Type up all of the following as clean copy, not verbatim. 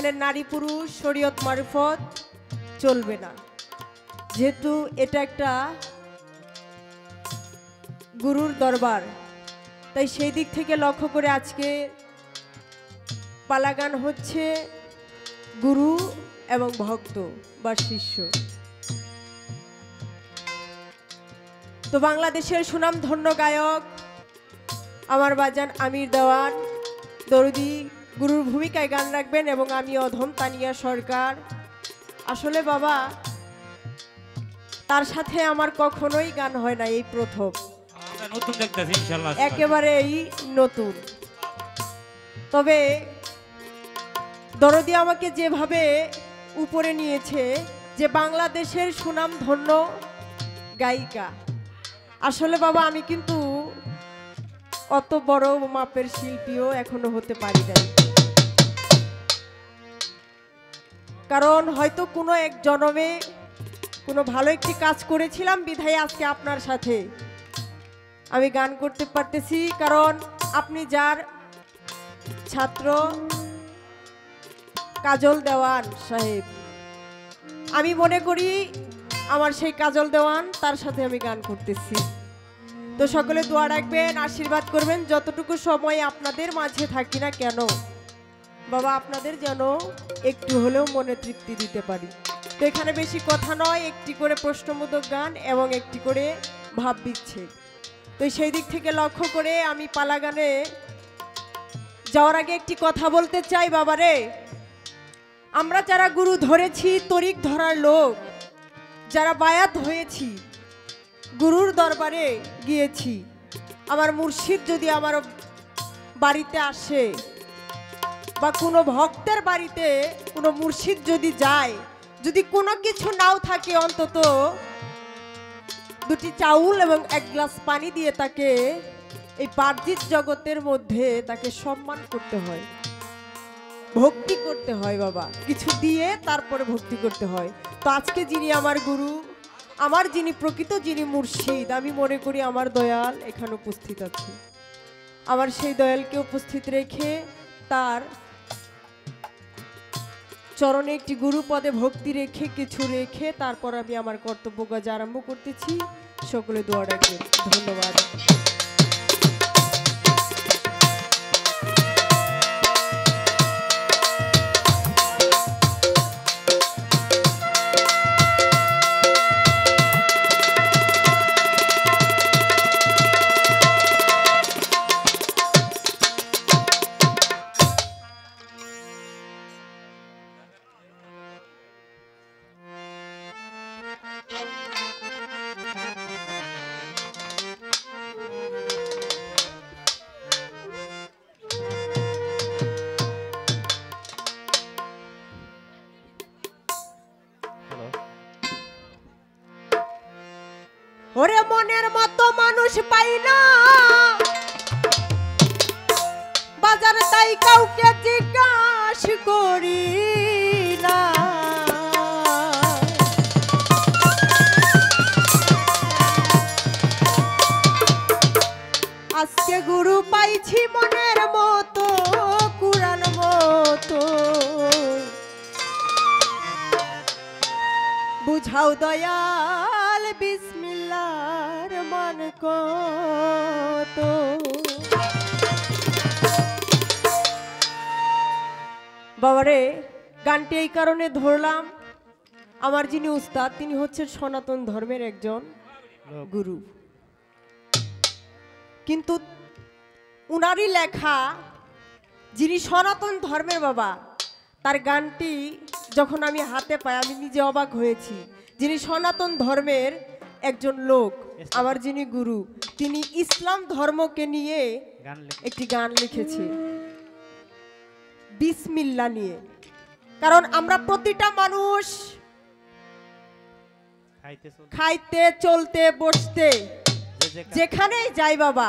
এখানে নারী পুরুষ শরীয়ত মারফত চলবে না, যেহেতু এটা একটা গুরুর দরবার। তাই সেই দিক থেকে লক্ষ্য করে আজকে পালাগান হচ্ছে গুরু এবং ভক্ত বা শিষ্য। তো বাংলাদেশের সুনামধন্য গায়ক আমার বাজান আমির দেওয়ান দরদি গুরুর ভূমিকায় গান রাখবেন এবং আমি অধম তানিয়া সরকার। আসলে বাবা, তার সাথে আমার কখনোই গান হয় না, এই প্রথম, নতুন দেখতেছি ইনশাআল্লাহ, একেবারেই নতুন। তবে দরদি আমাকে যেভাবে উপরে নিয়েছে, যে বাংলাদেশের সুনামধন্য গায়িকা, আসলে বাবা আমি কিন্তু অত বড় মাপের শিল্পীও এখনো হতে পারি নাই। কারণ হয়তো কোনো এক জন্মে কোনো ভালো একটি কাজ করেছিলাম, বিধায় আজকে আপনার সাথে আমি গান করতে পারতেছি। কারণ আপনি যার ছাত্র কাজল দেওয়ান সাহেব, আমি মনে করি আমার সেই কাজল দেওয়ান, তার সাথে আমি গান করতেছি। তো সকলে দোয়া রাখবেন, আশীর্বাদ করবেন, যতটুকু সময় আপনাদের মাঝে থাকি না কেন বাবা, আপনাদের যেন একটু হলেও মনে তৃপ্তি দিতে পারি। তো এখানে বেশি কথা নয়, একটি করে প্রশ্নবোধক গান এবং একটি করে ভাব বিচ্ছেদ। তো সেই দিক থেকে লক্ষ্য করে আমি পালা গানে যাওয়ার আগে একটি কথা বলতে চাই। বাবারে, আমরা যারা গুরু ধরেছি, তরিক ধরার লোক, যারা বায়াত হয়েছি, গুরুর দরবারে গিয়েছি, আমার মুর্শিদ যদি আমার বাড়িতে আসে বা কোনো ভক্তের বাড়িতে কোনো মুর্শিদ যদি যায়, যদি কোনো কিছু নাও থাকে, অন্তত দুটি চাউল এবং এক গ্লাস পানি দিয়ে তাকে এই বাহ্যিক জগতের মধ্যে তাকে সম্মান করতে হয়, ভক্তি করতে হয় বাবা, কিছু দিয়ে তারপরে ভক্তি করতে হয়। তো আজকে যিনি আমার গুরু, আমার যিনি প্রকৃত, যিনি মুর্শিদ, আমি মনে করি আমার দয়াল এখানে উপস্থিত আছে। আমার সেই দয়ালকে উপস্থিত রেখে তার চরণে একটি গুরু পদে ভক্তি রেখে, কিছু রেখে তারপর আমি আমার কর্তব্য কাজ আরম্ভ করতেছি। সকলে দোয়া রাখবেন। ধন্যবাদ। ওরে মনের মতো মানুষ পাই না বাজার, তাই কাউকে জিজ্ঞাসা করি না। আজকে গুরু পাইছি মনের মতো, কুরআন মতো, বুঝাও দয়াল বিসমিল্লাহর মান কত। বাবারে, গানটি এই কারণে ধরলাম, আমার যিনি উস্তাদ তিনি হচ্ছেন সনাতন ধর্মের একজন গুরু, কিন্তু উনারই লেখা, যিনি সনাতন ধর্মের বাবা, তার গানটি যখন আমি হাতে পাই আমি নিজে অবাক হয়েছি। যিনি সনাতন ধর্মের একজন লোক, আমার যিনি গুরু, তিনি ইসলাম ধর্মকে নিয়ে একটি গান লিখেছে বিসমিল্লাহ নিয়ে। কারণ আমরা প্রতিটা মানুষ খাইতে, চলতে, বসতে, যেখানেই যাই বাবা,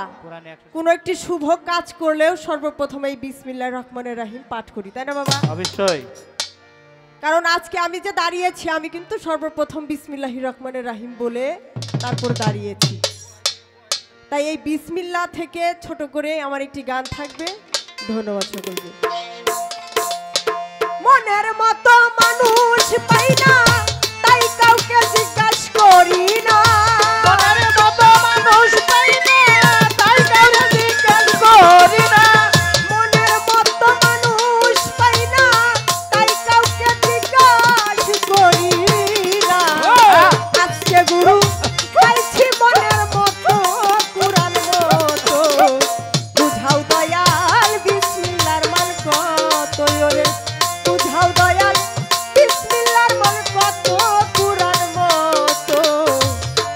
কোন একটি শুভ কাজ করলেও সর্বপ্রথম এই বিসমিল্লাহির রহমানির রহিম পাঠ করি, তাই না বাবা? অবশ্যই। কারণ আজকে আমি যে দাঁড়িয়েছি, আমি কিন্তু সর্বপ্রথম বিসমিল্লাহির রহমানির রহিম বলে তারপর দাঁড়িয়েছি। তাই এই বিসমিল্লাহ থেকে ছোট করে আমার একটি গান থাকবে। ধন্যবাদ সকলকে। মনের মতো মানুষ পাই না তাই কাউকে জিজ্ঞাসা করি না মনের মতো মানুষ পাই না তাই কাউকে জিজ্ঞাসা করি না মনের মতো মানুষ পাই না তাই কাউকে জিজ্ঞাসা করি না আজকে গুরু পাইছি মনের মতো কুরআন মতো বুঝাও দয়াল বিসমিল্লাহর মান কত ওরে বুঝাও দয়াল বিসমিল্লাহর মান কত কুরআন মতো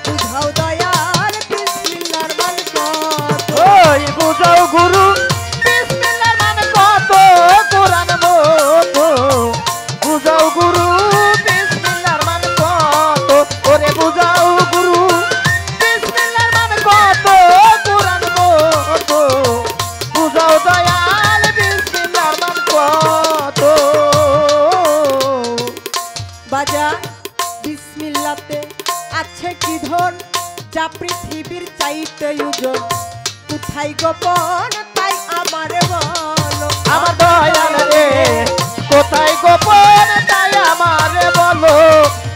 বুঝাও দয়াল বিসমিল্লাহর মান কত ওই বুঝাও গুরু বিসমিল্লাহর মান কত কোরআন মতো বুঝাও গুরু বিসমিল্লাহর মান কত ওরে বুঝাও গুরু বিসমিল্লাহর মান কত কোরআন মতো বুঝাও দয়াল বিসমিল্লাহর মান কত বাজা বিসমিল্লাতে আছে কি ধন যা পৃথিবীর চাইতে ওজন কোথায় গোপন তাই আমারে বলো আমার দয়াল রে কোথায় গোপন তাই আমারে বলো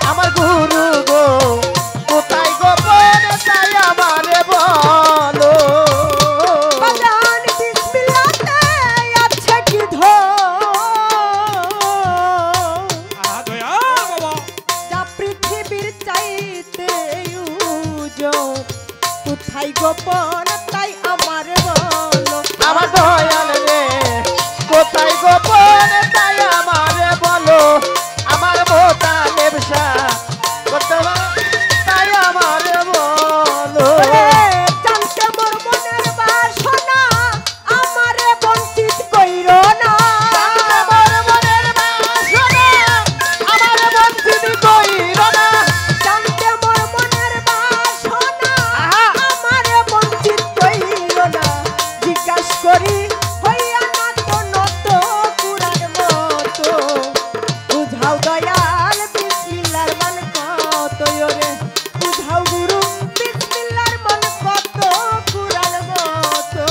আমার গুরু গো কোথায় গোপন তাই আমারে বলো বাজান বিসমিল্লাতে আছে কি ধন দয়াল বাবা যা পৃথিবীর চাইতে ওজন কোথায় গোপন তাই আমারে বলো আমার দয়াল রে কোথায় গোপন তাই আমারে বলো আমার মোটা ব্যবসা করতে তাই আমারে বলো জানতে মোর মনের বাসনা আমারে বঞ্চিত কইরো না আমার মনের বাসনা আমারে বঞ্চিত কইরো না জানতে মোর মনের বাসনা আমারে বঞ্চিত কইরো না জিজ্ঞাস করি হইয়া না তো নত কুরআন মতো বুঝাও দয়াল বিসমিল্লাহর মান কত ওরে বুঝাও গুরু বিসমিল্লাহর মান কত কুরআন মতো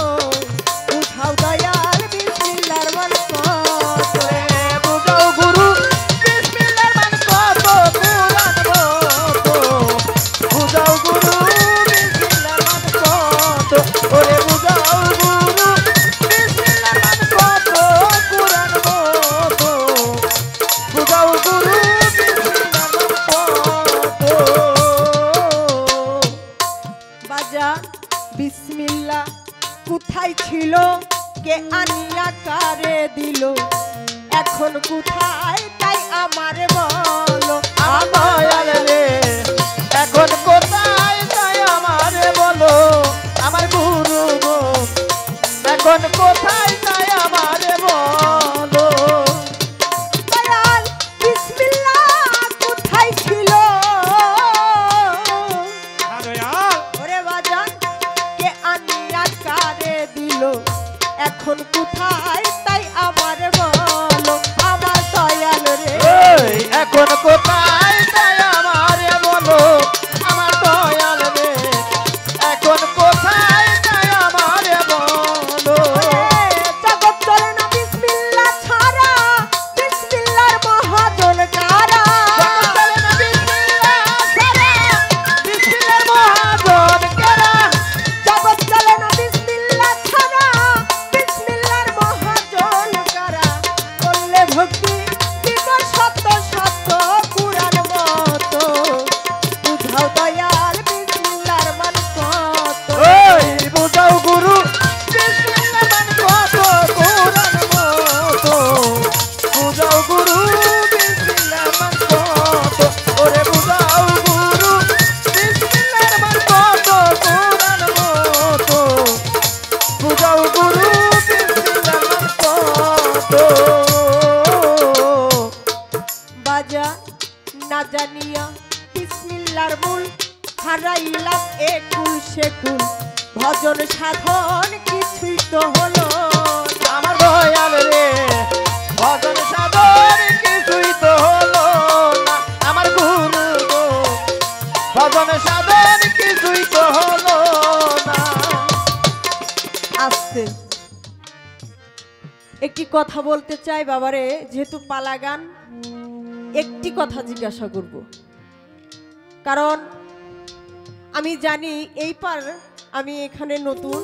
বুঝাও দয়াল বিসমিল্লাহর মান কত বুঝাও গুরু বিসমিল্লাহর মান কত কোরআন মতো বুঝাও গুরু বিসমিল্লাহর মান কত ওরে বুঝাও গুরু বিসমিল্লাহর মান কত কোরআন মতো বুঝাও গুরু বিসমিল্লাহর মান কত বাজা বিসমিল্লাহ কোথায় ছিল কে আনিয়া কারে দিল এখন কোথায় তাই আমারে বলো দয়াল রে এখন কোথায় তাই আমারে বলো আমার গুরু গো এখন কোথায় তাই আমারে বলো দয়াল বিসমিল্লাহ কোথায় ছিল দয়াল ওরে বাজান কে আনিয়া কারে দিল এখন কোথায় তাই আমারে বলো আমার দয়াল রে এই এখন কোথায় তাই আমারে বলো আমার দয়াল রে এখন কোথায় তাই আমারে বলো জগৎ চলে না বিসমিল্লাহ ছাড়া বিসমিল্লাহর মহাজন কারা জগৎ চলে না বিসমিল্লাহ ছাড়া, বিসমিল্লাহর মহাজন কারা? জগৎ চলে না বিসমিল্লাহ ছাড়া বিসমিল্লাহর মহাজন কারা করলে ভক্তি দিব সত্য সত্য কুরআন মতো বুঝাও দয়াল বিসমিল্লাহর মান কত ওই বুঝাও গুরু বিসমিল্লাহর মান কত কোরআন মতো বুঝাও গুরু বিসমিল্লাহর মান কত ওরে বুঝাও গুরু বিসমিল্লাহর মান কত কোরআন মতো বুঝাও গুরু বিসমিল্লাহর মান কত বাজা না জানিয়া বিসমিল্লাহর মূল হারাইলাম একুল সেকুল ভজন সাধন কিছুই তো হলো না। আমার দয়াল রে ভজন সাধন কিছুই তো হলো না আমার গুরু গো ভজন সাধন কিছুই তো হলো না আসছে একটি কথা বলতে চাই বাবারে, যেহেতু পালা গান, একটি কথা জিজ্ঞাসা করব। কারণ আমি জানি এই পার আমি এখানে নতুন,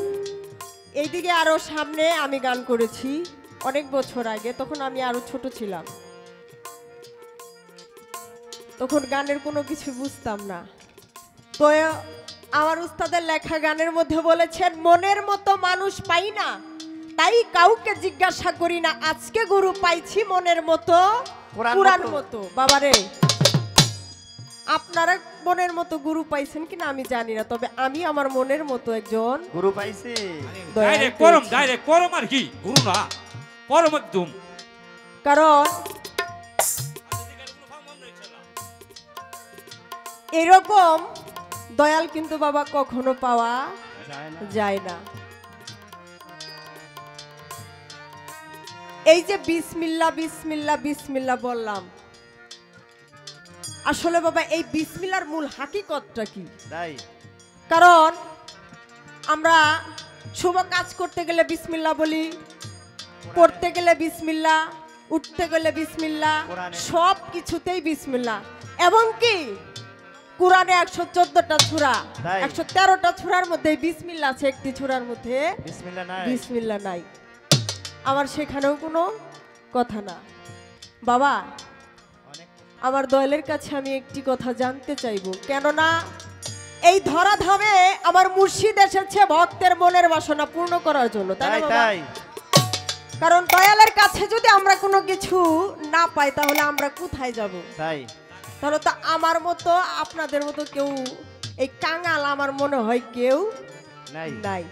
এইদিকে আরো সামনে আমি গান করেছি অনেক বছর আগে, তখন আমি আরো ছোট ছিলাম, তখন গানের কোনো কিছু বুঝতাম না। তো আমার উস্তাদের লেখা গানের মধ্যে বলেছেন, মনের মতো মানুষ পাই না তাই কাউকে জিজ্ঞাসা করি না, আজকে গুরু পাইছি মনের মতো কুরআন মতো। বাবারে, আপনারা মনের মতো গুরু পাইছেন কিনা আমি জানি না, তবে আমি আমার মনের মতো একজন গুরু পাইছি। ডাইরেক্ট পরম আর কি, গুরু না, পরম একদম। কারণ এরকম দয়াল কিন্তু বাবা কখনো পাওয়া যায় না। এই যে বিসমিল্লাহ বিসমিল্লাহ বিসমিল্লাহ বললাম, আসলে বাবা এই বিসমিল্লাহর মূল হাকিকতটা কি? কারণ আমরা শুভ কাজ করতে গেলে বিসমিল্লাহ বলি, পড়তে গেলে বিসমিল্লাহ, উঠতে গেলে বিসমিল্লাহ, সব কিছুতেই বিসমিল্লাহ। এবং কি কুরআনে 114টা সূরা, 113টা সূরার মধ্যে বিসমিল্লাহ আছে, একটি সূরার মধ্যে বিসমিল্লাহ নাই। আমার সেখানেও কোনো কথা না। বাবা, আমার দয়ালের কাছে আমি একটি কথা জানতে চাইবো, কেননা এই ধরাধামে আমার মুর্শিদ এসেছে ভক্তের মনের বাসনা পূর্ণ করার জন্য, তাই না বাবা? কারণ দয়ালের কাছে যদি আমরা কোনো কিছু না পাই তাহলে আমরা কোথায় যাব? তাহলে তো আমার মতো আপনাদের মতো কেউ, এই কাঙাল আমার মনে হয় কেউ নাই।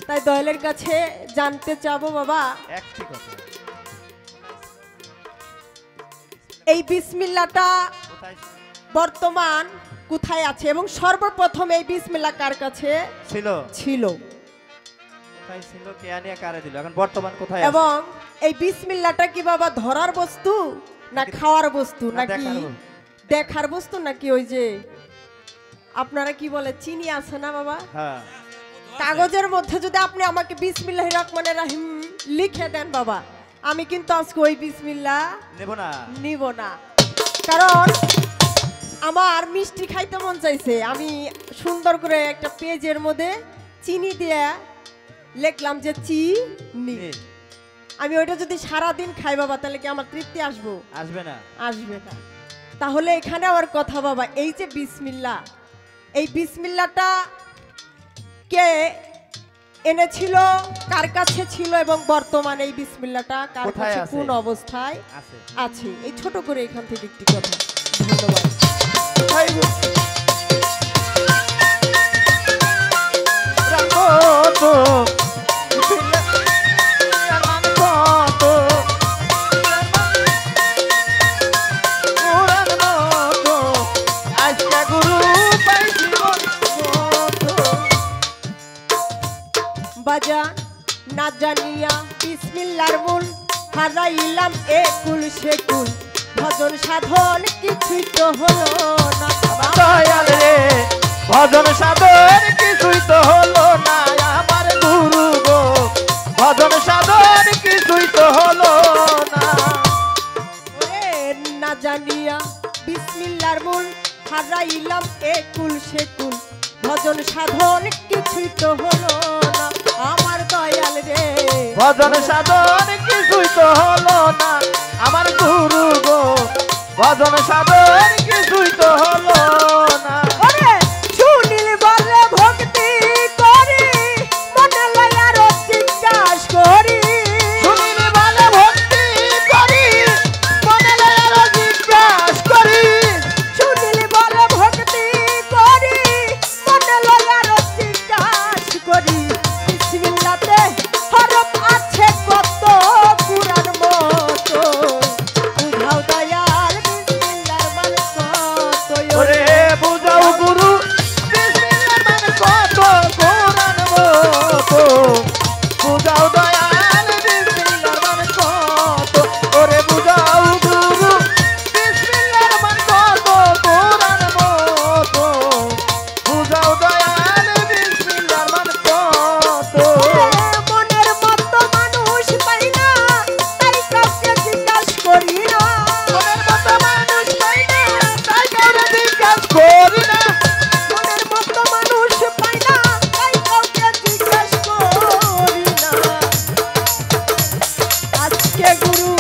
তাই দয়ালের কাছে জানতে চাবো বাবা, একটি কথা, এই বিসমিল্লাহটা বর্তমান কোথায় আছে এবং সর্বপ্রথম এই বিসমিল্লাহ কার কাছে ছিল? এবং এই বিসমিল্লাহটা কি বাবা ধরার বস্তু না খাওয়ার বস্তু নাকি দেখার বস্তু, নাকি ওই যে আপনারা কি বলে চিনি আছে না বাবা, কাগজের মধ্যে যদি আপনি আমাকে বিসমিল্লাহির রহমানির রহিম লিখে দেন বাবা, আমি কিন্তু আজকে ওই বিসমিল্লাহ নিব না। কারণ আমার মিষ্টি খাইতে মন চাইছে, আমি সুন্দর করে একটা পেজের মধ্যে চিনি দিয়ে লিখলাম যে চিনি, আমি ওইটা যদি সারাদিন খাই বাবা তাহলে কি আমার তৃপ্তি আসবে না? তাহলে এখানে আমার কথা বাবা, এই যে বিসমিল্লাহ, এই বিসমিল্লাহটা কে এনেছিল, কার কাছে ছিল এবং বর্তমানে এই বিসমিল্লাহটা কার কাছে কোন অবস্থায় আছে? এই ছোট করে এখান থেকে একটি কথা। ধন্যবাদ। বাজা না জানিয়া বিসমিল্লাহর মূল, হারাইলাম একুল সেকুল, ভজন সাধন কিছুই তো হলো না। দয়াল রে, ভজন সাধন কিছুই তো হলো না, আমার গুরু গো, ভজন সাধন কিছুই তো হলো না। ওরে না জানিয়া বিসমিল্লাহর মূল, হারাইলাম একুল সেকুল, ভজন সাধন কিছুই তো হলো না, আমার দয়াল রে, ভজন সাধন কিছুই তো হলো না, আমার গুরু গো, ভজন সাধন কিছুই তো হলো না। ওরে শুনিল বলে ভক্তি করি, মনে লয়া জিজ্ঞাস করি, শুনিল বলে ভক্তি করি, মনে লয়া জিজ্ঞাস করি, শুনিল বলে ভক্তি করি, মনে লয়া জিজ্ঞাস করি, বিসমিল্লাহতে হরফ আছে কত কুরআন মতো, বুঝাও দয়াল বিসমিল্লাহর মানে কত। ওরে গুরু